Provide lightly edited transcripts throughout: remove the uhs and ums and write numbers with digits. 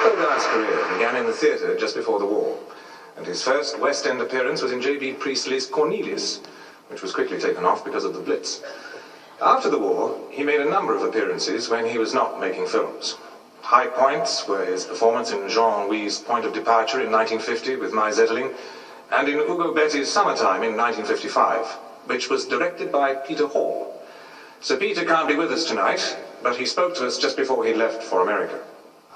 Bogarde's career began in the theatre just before the war, and his first West End appearance was in J.B. Priestley's Cornelius, which was quickly taken off because of the Blitz. After the war, he made a number of appearances when he was not making films. High points were his performance in Jean-Louis's Point of Departure in 1950 with Mai Zetterling, and in Ugo Betti's Summertime in 1955, which was directed by Peter Hall. Sir Peter can't be with us tonight, but he spoke to us just before he left for America.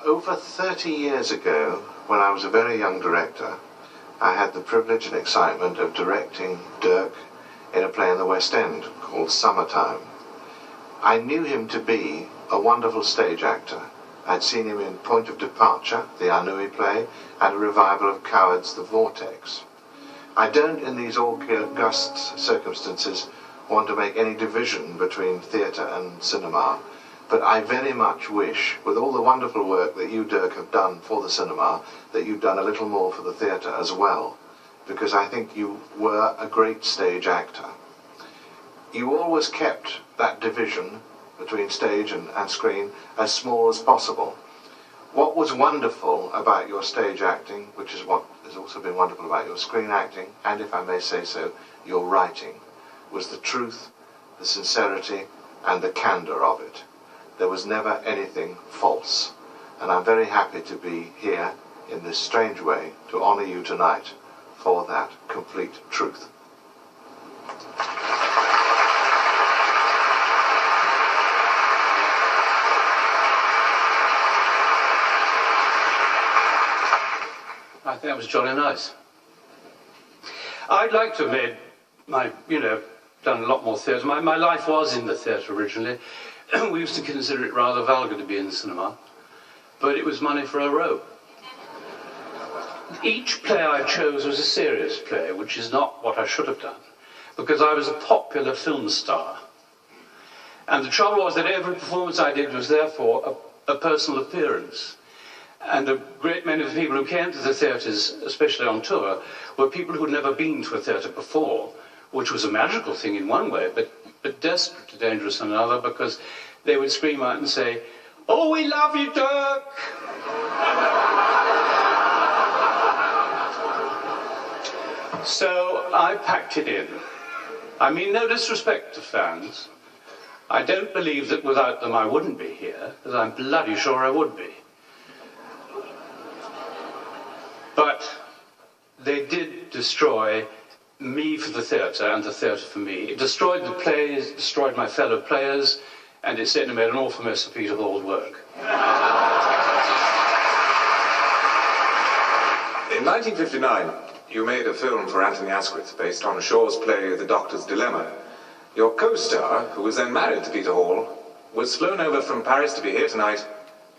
Over 30 years ago, when I was a very young director, I had the privilege and excitement of directing Dirk in a play in the West End called Summertime. I knew him to be a wonderful stage actor. I'd seen him in Point of Departure, the Anouilh play, and a revival of Coward's The Vortex. I don't, in these august circumstances, want to make any division between theatre and cinema, but I very much wish, with all the wonderful work that you, Dirk, have done for the cinema, that you'd done a little more for the theatre as well, because I think you were a great stage actor. You always kept that division between stage and screen as small as possible. What was wonderful about your stage acting, which is what has also been wonderful about your screen acting, and if I may say so, your writing, was the truth, the sincerity, and the candour of it. There was never anything false, and I'm very happy to be here in this strange way to honour you tonight for that complete truth. I think that was jolly nice. I'd like to have made done a lot more theatre. My life was in the theatre originally. We used to consider it rather vulgar to be in the cinema, but it was money for a row. Each play I chose was a serious play, which is not what I should have done, because I was a popular film star. And the trouble was that every performance I did was therefore a personal appearance. And a great many of the people who came to the theatres, especially on tour, were people who'd never been to a theatre before, which was a magical thing in one way, but desperately dangerous in another, because they would scream out and say, "Oh, we love you, Dirk!" So I packed it in. I mean, no disrespect to fans. I don't believe that without them I wouldn't be here, because I'm bloody sure I would be. But they did destroy me for the theatre and the theatre for me. It destroyed the plays, destroyed my fellow players, and it certainly made an awful mess of Peter Hall's work. In 1959, you made a film for Anthony Asquith based on Shaw's play The Doctor's Dilemma. Your co-star, who was then married to Peter Hall, was flown over from Paris to be here tonight,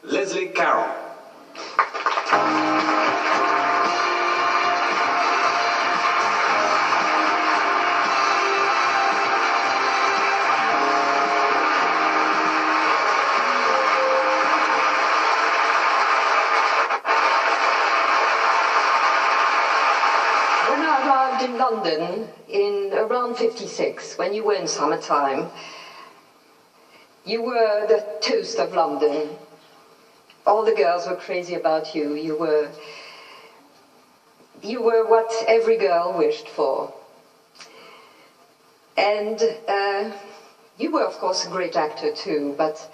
Leslie Carroll. In London in around 56, when you were in Summertime, you were the toast of London. All the girls were crazy about you. You were what every girl wished for. And you were, of course, a great actor too, but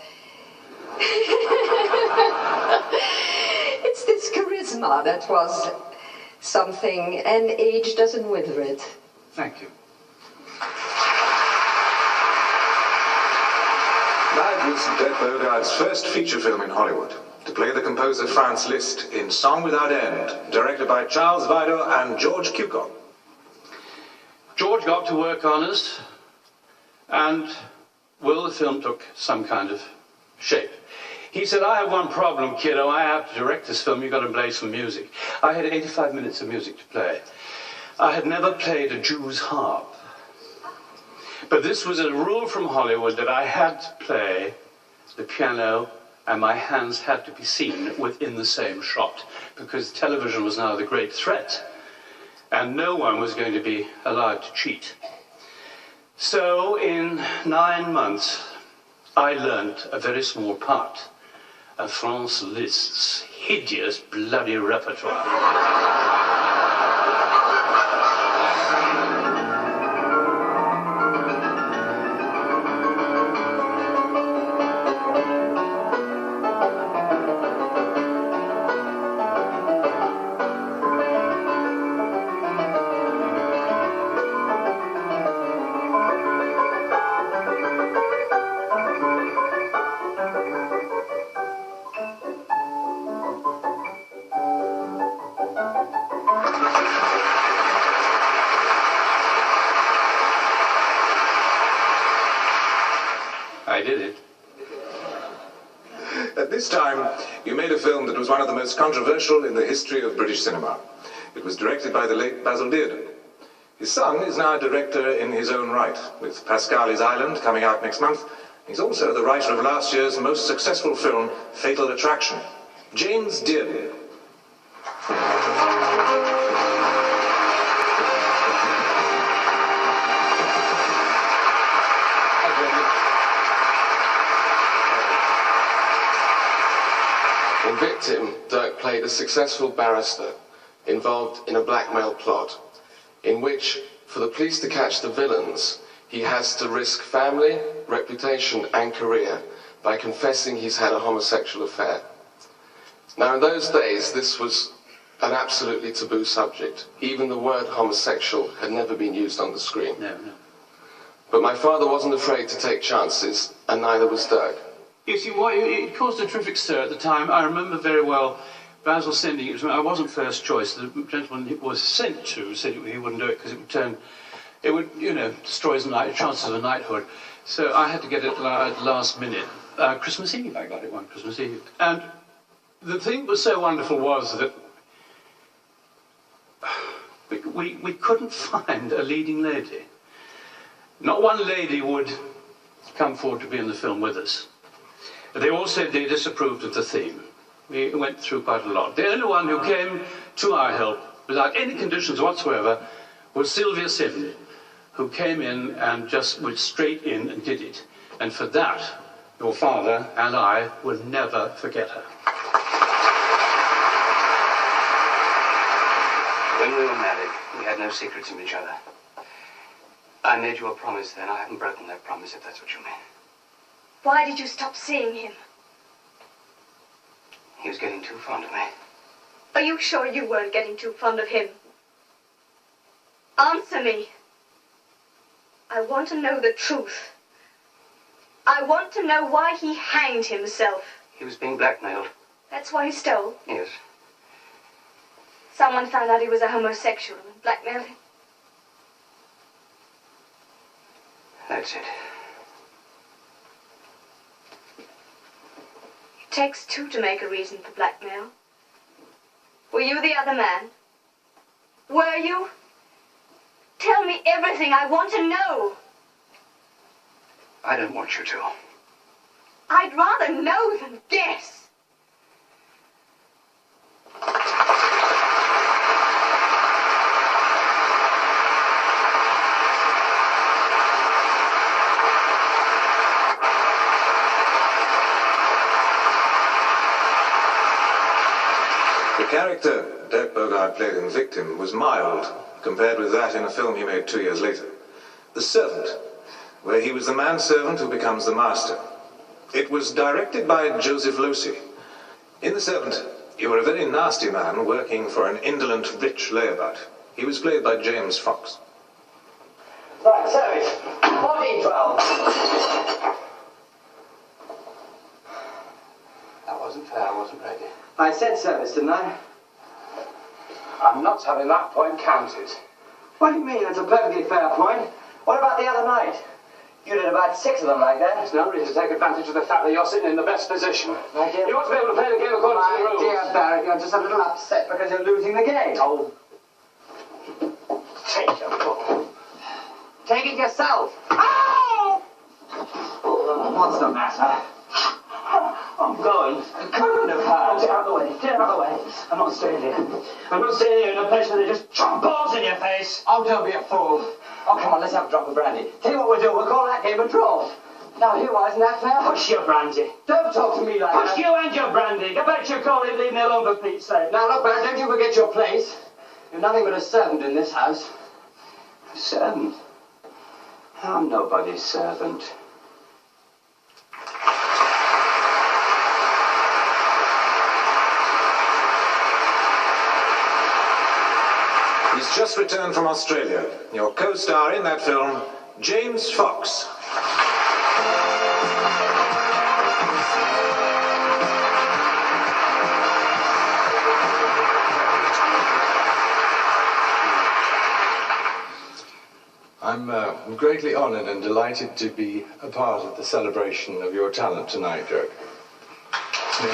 it's this charisma that was something, and age doesn't wither it. Thank you. That was Dirk Bogarde's first feature film in Hollywood, to play the composer Franz Liszt in Song Without End, directed by Charles Vidor and George Cukor. George got to work on us, and, well, the film took some kind of shape. He said, "I have one problem, kiddo. I have to direct this film. You've got to play some music." I had 85 minutes of music to play. I had never played a Jew's harp. But this was a rule from Hollywood that I had to play the piano and my hands had to be seen within the same shot, because television was now the great threat and no one was going to be allowed to cheat. So in 9 months, I learnt a very small part and France Liszt's hideous bloody repertoire. I did it. At this time, you made a film that was one of the most controversial in the history of British cinema. It was directed by the late Basil Dirk. His son is now a director in his own right, with Pascali's Island coming out next month. He's also the writer of last year's most successful film, Fatal Attraction. James Dirk. In Victim, Dirk played a successful barrister involved in a blackmail plot in which, for the police to catch the villains, he has to risk family, reputation and career by confessing he's had a homosexual affair. Now, in those days, this was an absolutely taboo subject. Even the word homosexual had never been used on the screen. No. But my father wasn't afraid to take chances, and neither was Dirk. You see, it caused a terrific stir at the time. I remember very well Basil sending it to me. I wasn't first choice. The gentleman it was sent to said he wouldn't do it because it would, destroy his chances of a knighthood. So I had to get it at last minute. Christmas Eve, I got it one Christmas Eve. And the thing that was so wonderful was that we couldn't find a leading lady. Not one lady would come forward to be in the film with us. They all said they disapproved of the theme. We went through quite a lot. The only one who came to our help without any conditions whatsoever was Sylvia Sidney, who came in and just went straight in and did it. And for that, your father and I will never forget her. When we were married, we had no secrets from each other. I made you a promise then. I haven't broken that promise, if that's what you mean. Why did you stop seeing him? He was getting too fond of me. Are you sure you weren't getting too fond of him? Answer me. I want to know the truth. I want to know why he hanged himself. He was being blackmailed. That's why he stole? Yes. Someone found out he was a homosexual and blackmailed him? That's it. It takes two to make a reason for blackmail. Were you the other man? Were you? Tell me everything. I want to know. I don't want you to. I'd rather know than guess. The character Dirk Bogarde played in Victim was mild compared with that in a film he made 2 years later, The Servant, where he was the manservant who becomes the master. It was directed by Joseph Losey. In The Servant, you were a very nasty man working for an indolent, rich layabout. He was played by James Fox. Right, service. Body 12. That wasn't fair. I wasn't ready. I said service, didn't I? I'm not having that point counted. What do you mean? That's a perfectly fair point. What about the other night? You did about 6 of them like that. There's no reason to take advantage of the fact that you're sitting in the best position. My dear, You ought to be able to play the game according to the rules. My dear Barrett, you're just a little upset because you're losing the game. Oh. Take your ball. Take it yourself. Ow! What's the matter? I'm going. Couldn't have hurt. Get out of the way. Get out of the way. I'm not staying here. I'm not staying here in a place where they just chomp balls in your face. Oh, don't be a fool. Oh, come on, let's have a drop of brandy. Tell you what we'll do. We'll call that game a draw. Now, you isn't that fair? Push your brandy. Don't talk to me like Push that. you and your brandy. Get back to your car and leave me alone for Pete's sake. Now, look, Barry, don't you forget your place. You're nothing but a servant in this house. A servant? I'm nobody's servant. He's just returned from Australia. Your co-star in that film, James Fox. I'm greatly honoured and delighted to be a part of the celebration of your talent tonight, Dirk. The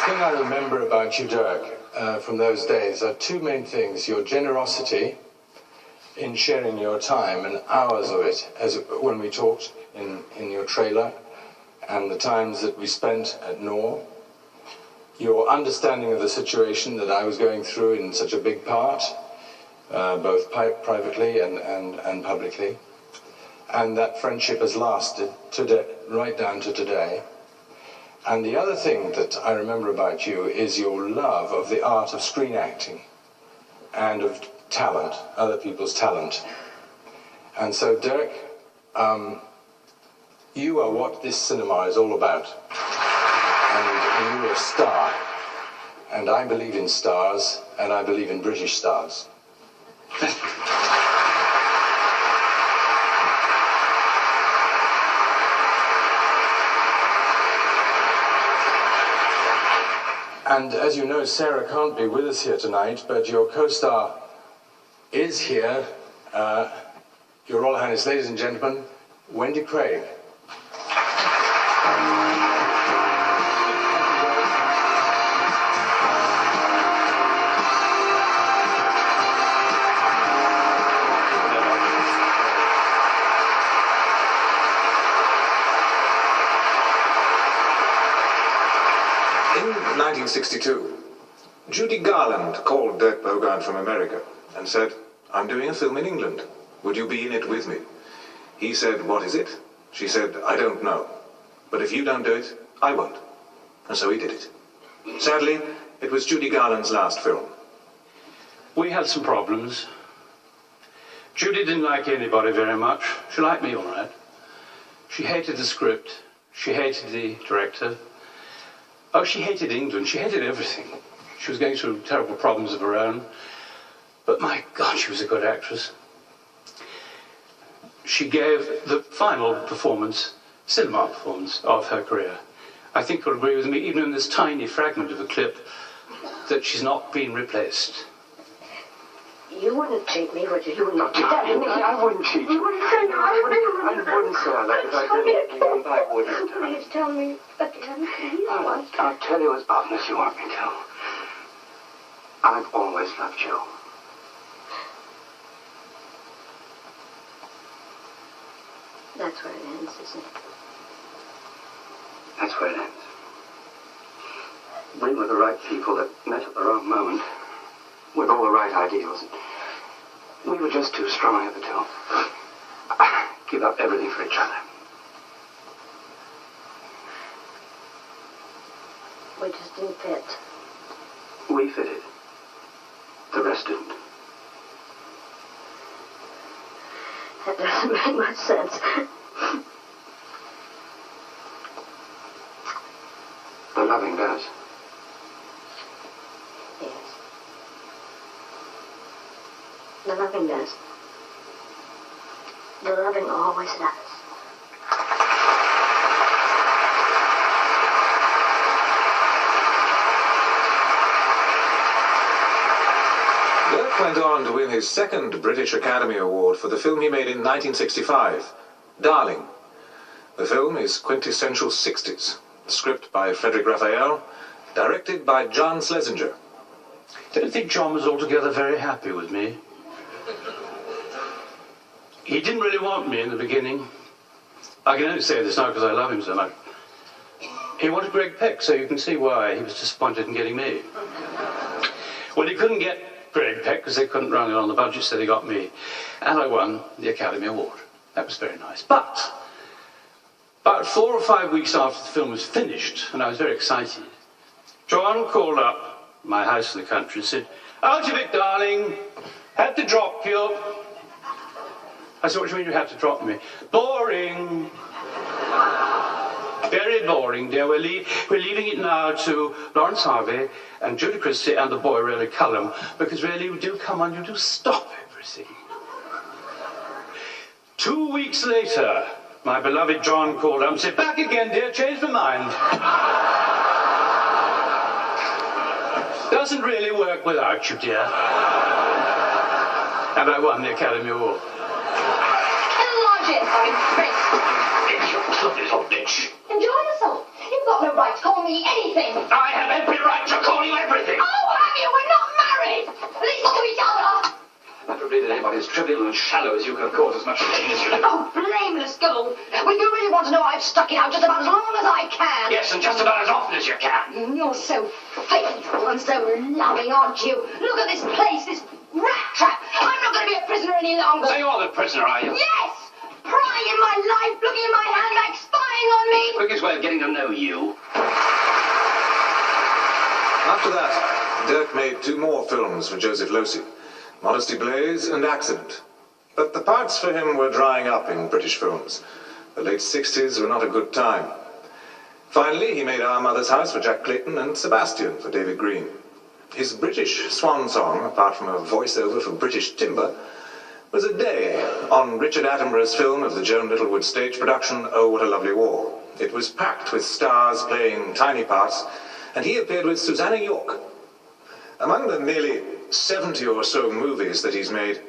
thing I remember about you, Dirk, from those days are two main things. Your generosity in sharing your time and hours of it, when we talked in your trailer, and the times that we spent at Nor. Your understanding of the situation that I was going through in such a big part, both privately and publicly. And that friendship has lasted today, right down to today. And the other thing that I remember about you is your love of the art of screen acting and of talent, other people's talent. And so, Dirk, you are what this cinema is all about. And you're a star. And I believe in stars, and I believe in British stars. And as you know, Sarah can't be with us here tonight, but your co-star is here. Your Royal Highness, ladies and gentlemen, Wendy Craig. In 1962, Judy Garland called Dirk Bogarde from America and said, "I'm doing a film in England. Would you be in it with me?" He said, "What is it?" She said, "I don't know. But if you don't do it, I won't." And so he did it. Sadly, it was Judy Garland's last film. We had some problems. Judy didn't like anybody very much. She liked me all right. She hated the script. She hated the director. Oh, she hated England. She hated everything. She was going through terrible problems of her own. But my God, she was a good actress. She gave the final performance, cinema performance, of her career. I think you'll agree with me, even in this tiny fragment of a clip, that she's not been replaced. You wouldn't cheat me, would you? You would not cheat me. I wouldn't cheat you. You wouldn't say no. I wouldn't say I like it. I didn't. I wouldn't. Please tell me again, please. I'll tell you as often as you want me to. I've always loved you. That's where it ends, isn't it? That's where it ends. We were the right people that met at the wrong moment, with all the right ideals. We were just too strong at the two. Give up everything for each other. We just didn't fit. We fitted. The rest didn't. That doesn't make much sense. The loving does. Yes. The loving does. The loving always does. Dirk went on to win his second British Academy Award for the film he made in 1965, Darling. The film is quintessential 60s. Script by Frederick Raphael, directed by John Schlesinger. I don't think John was altogether very happy with me. He didn't really want me in the beginning. I can only say this now because I love him so much. He wanted Greg Peck, so you can see why he was disappointed in getting me. Well, he couldn't get great peck because they couldn't run it on the budget, so they got me. And I won the Academy Award. That was very nice. But about 4 or 5 weeks after the film was finished, and I was very excited, John called up my house in the country and said, "Out of it, darling. Had to drop you." I said, "What do you mean you had to drop me?" "Boring. Very boring, dear. We're leaving it now to Lawrence Harvey and Judy Christie and the boy, really, Cullum, because really you do come on, you do stop everything." 2 weeks later, my beloved John called up and said, "Back again, dear, changed my mind." Doesn't really work without you, dear. And I won the Academy Award. Enlarge it, I'm impressed. You little bitch. Enjoy yourself. You've got no right to call me anything. I have every right to call you everything. Oh, have you? We're not married. At least look at each other. I never believed that anybody as trivial and shallow as you could have caused as much pain as you did. Oh, blameless girl. Well, you really want to know, I've stuck it out just about as long as I can. Yes, and just about as often as you can. You're so faithful and so loving, aren't you? Look at this place, this rat trap. I'm not going to be a prisoner any longer. So you're the prisoner, are you? Yes! Prying in my life, looking in my handbag, spying on me. Quickest way of getting to know you. After that, Dirk made 2 more films for Joseph Losey, Modesty Blaze and Accident. But the parts for him were drying up in British films. The late 60s were not a good time. Finally, he made Our Mother's House for Jack Clayton and Sebastian for David Green. His British swan song, apart from a voiceover for British Timber, was A Day on Richard Attenborough's film of the Joan Littlewood stage production, Oh, What a Lovely War. It was packed with stars playing tiny parts, and he appeared with Susanna York. Among the nearly 70 or so movies that he's made,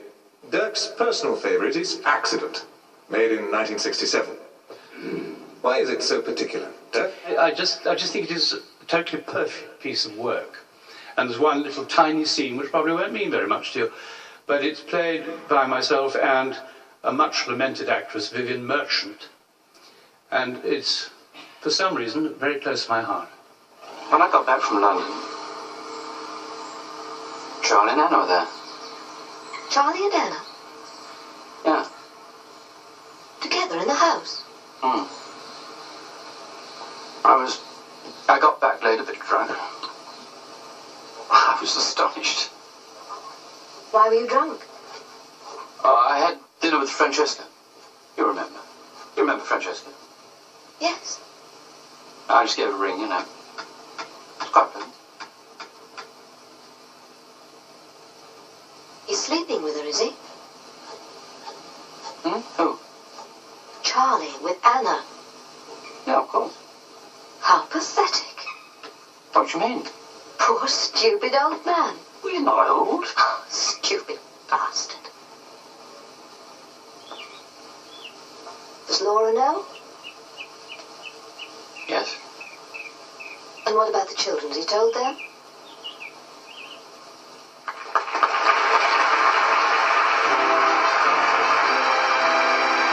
Dirk's personal favourite is Accident, made in 1967. Why is it so particular, Dirk? I just think it is a totally perfect piece of work. And there's one little tiny scene, which probably won't mean very much to you, but it's played by myself and a much lamented actress, Vivian Merchant. And it's, for some reason, very close to my heart. When I got back from London, Charlie and Anna were there. Charlie and Anna? Yeah. Together in the house? I got back late, a bit drunk. I was astonished. Why were you drunk? I had dinner with Francesca. You remember? You remember Francesca? Yes. I just gave her a ring, you know. It's quite pleasant. He's sleeping with her, is he? Who? Charlie with Anna. Yeah, of course. How pathetic. What do you mean? Poor stupid old man. Well, you're not old. Stupid bastard. Does Laura know? Yes. And what about the children? Has he told them?